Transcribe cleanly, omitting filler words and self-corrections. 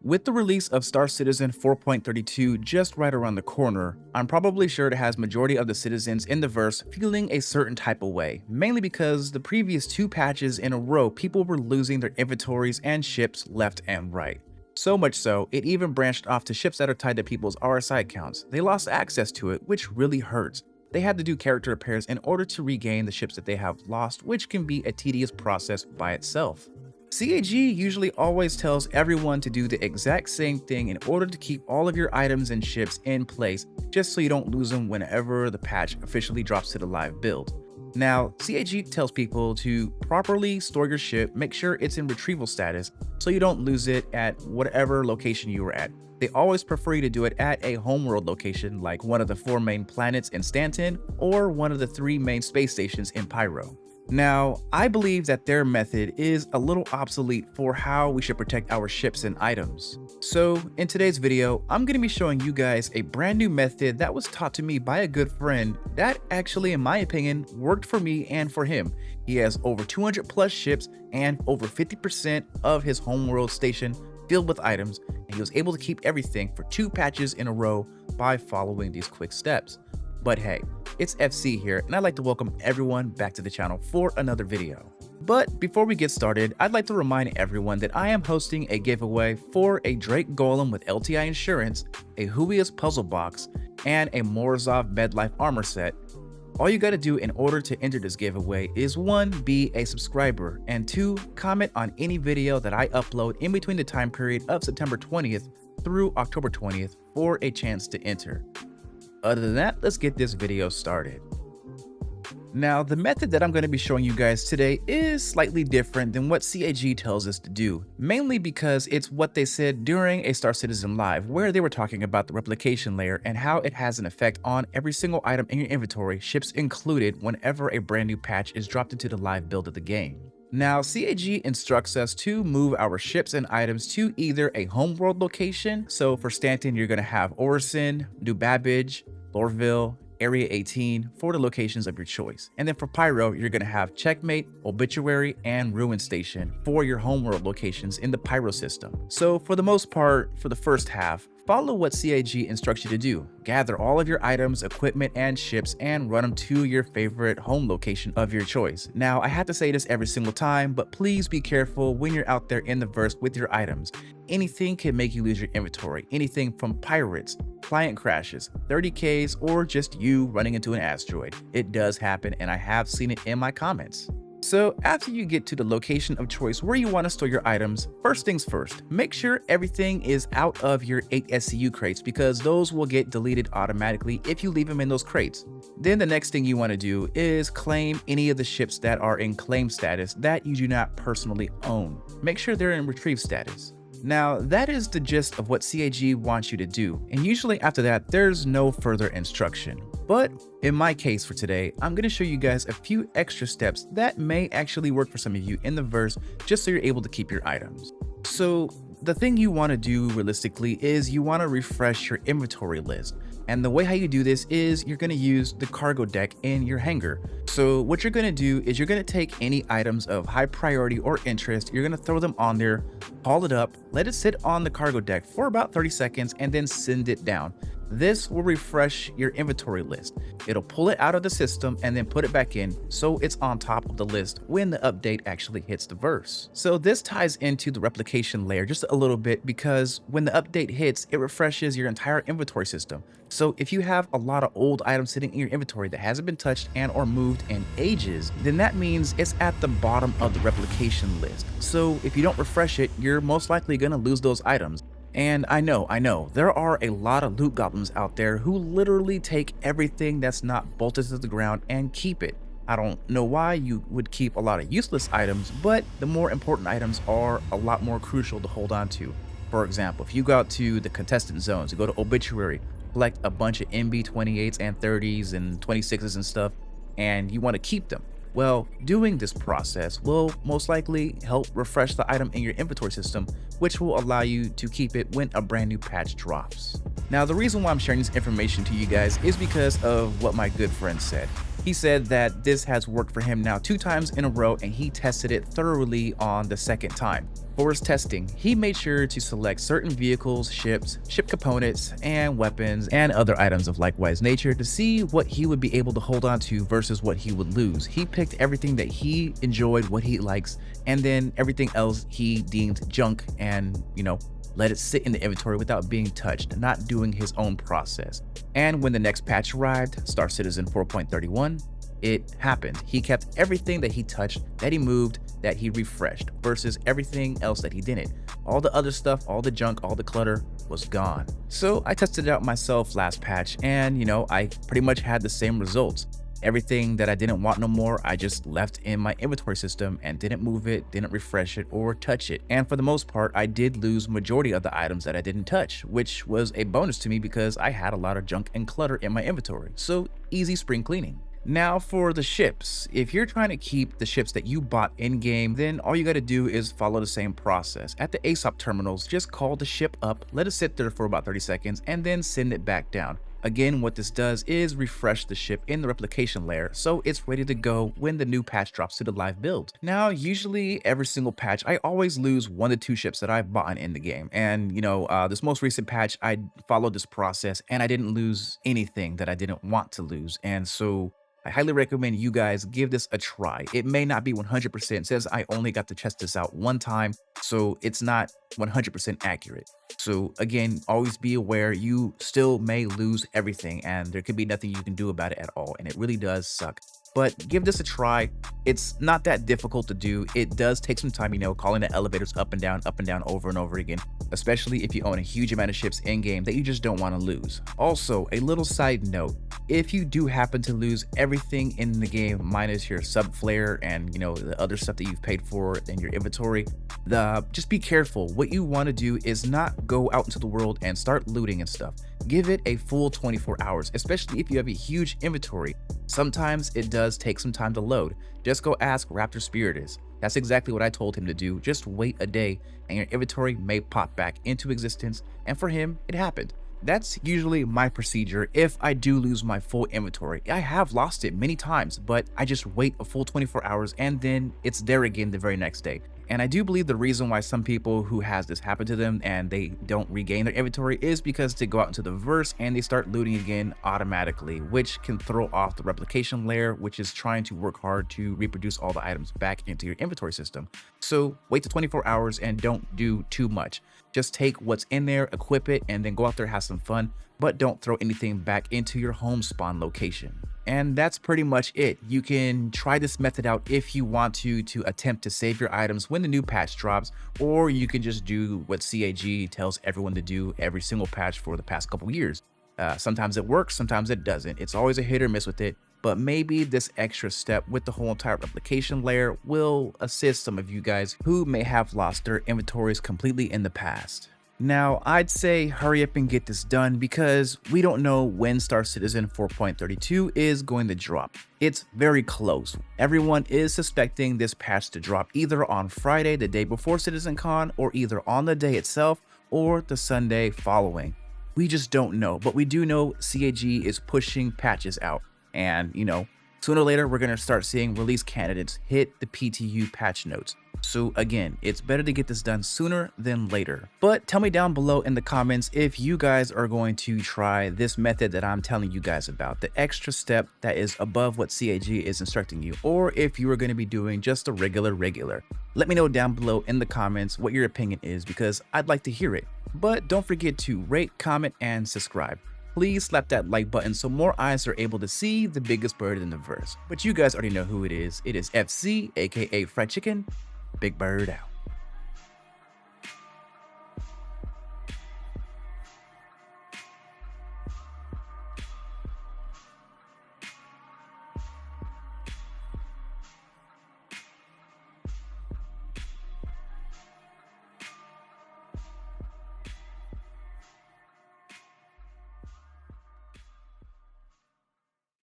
With the release of Star Citizen 4.32 just right around the corner, I'm probably sure it has majority of the citizens in the verse feeling a certain type of way, mainly because the previous 2 patches in a row people were losing their inventories and ships left and right. So much so, it even branched off to ships that are tied to people's RSI accounts. They lost access to it, which really hurts. They had to do character repairs in order to regain the ships that they have lost, which can be a tedious process by itself. CAG usually always tells everyone to do the exact same thing in order to keep all of your items and ships in place, just so you don't lose them whenever the patch officially drops to the live build. Now, CAG tells people to properly store your ship, make sure it's in retrieval status, so you don't lose it at whatever location you were at. They always prefer you to do it at a homeworld location like one of the 4 main planets in Stanton or one of the 3 main space stations in Pyro. Now, I believe that their method is a little obsolete for how we should protect our ships and items. So, in today's video, I'm going to be showing you guys a brand new method that was taught to me by a good friend that actually, in my opinion, worked for me and for him. He has over 200 plus ships and over 50% of his homeworld station filled with items, and he was able to keep everything for 2 patches in a row by following these quick steps. But hey, it's FC here, and I'd like to welcome everyone back to the channel for another video. But before we get started, I'd like to remind everyone that I am hosting a giveaway for a Drake Golem with LTI insurance, a Huius puzzle box, and a Morozov Medlife armor set. All you gotta do in order to enter this giveaway is 1. Be a subscriber, and 2. Comment on any video that I upload in between the time period of September 20th through October 20th for a chance to enter. Other than that, let's get this video started. Now, the method that I'm going to be showing you guys today is slightly different than what CAG tells us to do, mainly because it's what they said during a Star Citizen Live, where they were talking about the replication layer and how it has an effect on every single item in your inventory, ships included, whenever a brand new patch is dropped into the live build of the game. Now, CAG instructs us to move our ships and items to either a homeworld location, so for Stanton you're going to have Orison, New Babbage, Lorville, Area 18 for the locations of your choice. And then for Pyro, you're going to have Checkmate, Obituary, and Ruin Station for your homeworld locations in the Pyro system. So for the most part, for the first half, follow what CAG instructs you to do. Gather all of your items, equipment, and ships and run them to your favorite home location of your choice. Now, I have to say this every single time, but please be careful when you're out there in the verse with your items. Anything can make you lose your inventory. Anything from pirates, client crashes, 30Ks, or just you running into an asteroid. It does happen, and I have seen it in my comments. So after you get to the location of choice where you want to store your items, first things first, make sure everything is out of your 8 SCU crates because those will get deleted automatically if you leave them in those crates. Then the next thing you want to do is claim any of the ships that are in claim status that you do not personally own. Make sure they're in retrieve status. Now, that is the gist of what CAG wants you to do, and usually after that, there's no further instruction. But in my case for today, I'm going to show you guys a few extra steps that may actually work for some of you in the verse, just so you're able to keep your items. So the thing you want to do realistically is you want to refresh your inventory list. And the way how you do this is you're going to use the cargo deck in your hangar. So what you're going to do is you're going to take any items of high priority or interest, you're going to throw them on there, haul it up, let it sit on the cargo deck for about 30 seconds, and then send it down. This will refresh your inventory list. It'll pull it out of the system and then put it back in so it's on top of the list when the update actually hits the verse. So this ties into the replication layer just a little bit because when the update hits, it refreshes your entire inventory system. So if you have a lot of old items sitting in your inventory that hasn't been touched and or moved in ages, then that means it's at the bottom of the replication list. So if you don't refresh it, you're most likely going to lose those items. And I know, there are a lot of loot goblins out there who literally take everything that's not bolted to the ground and keep it. I don't know why you would keep a lot of useless items, but the more important items are a lot more crucial to hold on to. For example, if you go out to the contestant zones, you go to Obituary, collect a bunch of MB28s and 30s and 26s and stuff, and you want to keep them. Well, doing this process will most likely help refresh the item in your inventory system, which will allow you to keep it when a brand new patch drops. Now, the reason why I'm sharing this information to you guys is because of what my good friend said. He said that this has worked for him now 2 times in a row and he tested it thoroughly on the second time. For his testing, he made sure to select certain vehicles, ships, ship components, and weapons, and other items of likewise nature to see what he would be able to hold on to versus what he would lose. He picked everything that he enjoyed, what he likes, and then everything else he deemed junk and, let it sit in the inventory without being touched, not doing his own process. And when the next patch arrived, Star Citizen 4.31, it happened. He kept everything that he touched, that he moved, that he refreshed, versus everything else that he didn't. All the other stuff, all the junk, all the clutter was gone. So I tested it out myself last patch, and I pretty much had the same results. Everything that I didn't want no more, I just left in my inventory system and didn't move it, didn't refresh it or touch it. And for the most part, I did lose majority of the items that I didn't touch, which was a bonus to me because I had a lot of junk and clutter in my inventory. So easy spring cleaning. Now for the ships. If you're trying to keep the ships that you bought in-game, then all you gotta do is follow the same process. At the ASOP terminals, just call the ship up, let it sit there for about 30 seconds, and then send it back down. Again, what this does is refresh the ship in the replication layer, so it's ready to go when the new patch drops to the live build. Now, usually every single patch, I always lose 1 to 2 ships that I've bought in the game. And this most recent patch, I followed this process and I didn't lose anything that I didn't want to lose. And so I highly recommend you guys give this a try. It may not be 100%, says I only got to test this out 1 time, so it's not 100% accurate. So again, always be aware you still may lose everything and there could be nothing you can do about it at all, and it really does suck. But give this a try. It's not that difficult to do. It does take some time, calling the elevators up and down over and over again, especially if you own a huge amount of ships in game that you just don't want to lose. Also, a little side note, if you do happen to lose everything in the game minus your sub flare and the other stuff that you've paid for in your inventory, just be careful. What you want to do is not go out into the world and start looting and stuff. Give it a full 24 hours, especially if you have a huge inventory. Sometimes it does take some time to load. Just go ask Raptor Spiritus. That's exactly what I told him to do. Just wait a day and your inventory may pop back into existence, and for him, it happened. That's usually my procedure if I do lose my full inventory. I have lost it many times, but I just wait a full 24 hours and then it's there again the very next day. And I do believe the reason why some people who has this happen to them and they don't regain their inventory is because they go out into the verse and they start looting again automatically, which can throw off the replication layer, which is trying to work hard to reproduce all the items back into your inventory system. So wait the 24 hours and don't do too much. Just take what's in there, equip it, and then go out there, have some fun, but don't throw anything back into your home spawn location. And that's pretty much it. You can try this method out if you want to attempt to save your items when the new patch drops, or you can just do what CAG tells everyone to do every single patch for the past couple years. Sometimes it works, sometimes it doesn't. It's always a hit or miss with it, but maybe this extra step with the whole entire replication layer will assist some of you guys who may have lost their inventories completely in the past. Now, I'd say hurry up and get this done because we don't know when Star Citizen 4.32 is going to drop. It's very close. Everyone is suspecting this patch to drop either on Friday, the day before CitizenCon, or either on the day itself or the Sunday following. We just don't know, but we do know CAG is pushing patches out. And, sooner or later, we're going to start seeing release candidates hit the PTU patch notes. So again, it's better to get this done sooner than later. But tell me down below in the comments if you guys are going to try this method that I'm telling you guys about, the extra step that is above what CAG is instructing you, or if you are going to be doing just a regular. Let me know down below in the comments what your opinion is because I'd like to hear it. But don't forget to rate, comment, and subscribe. Please slap that like button so more eyes are able to see the biggest bird in the verse. But you guys already know who it is. It is FC, aka Fried Chicken. Big Bird out.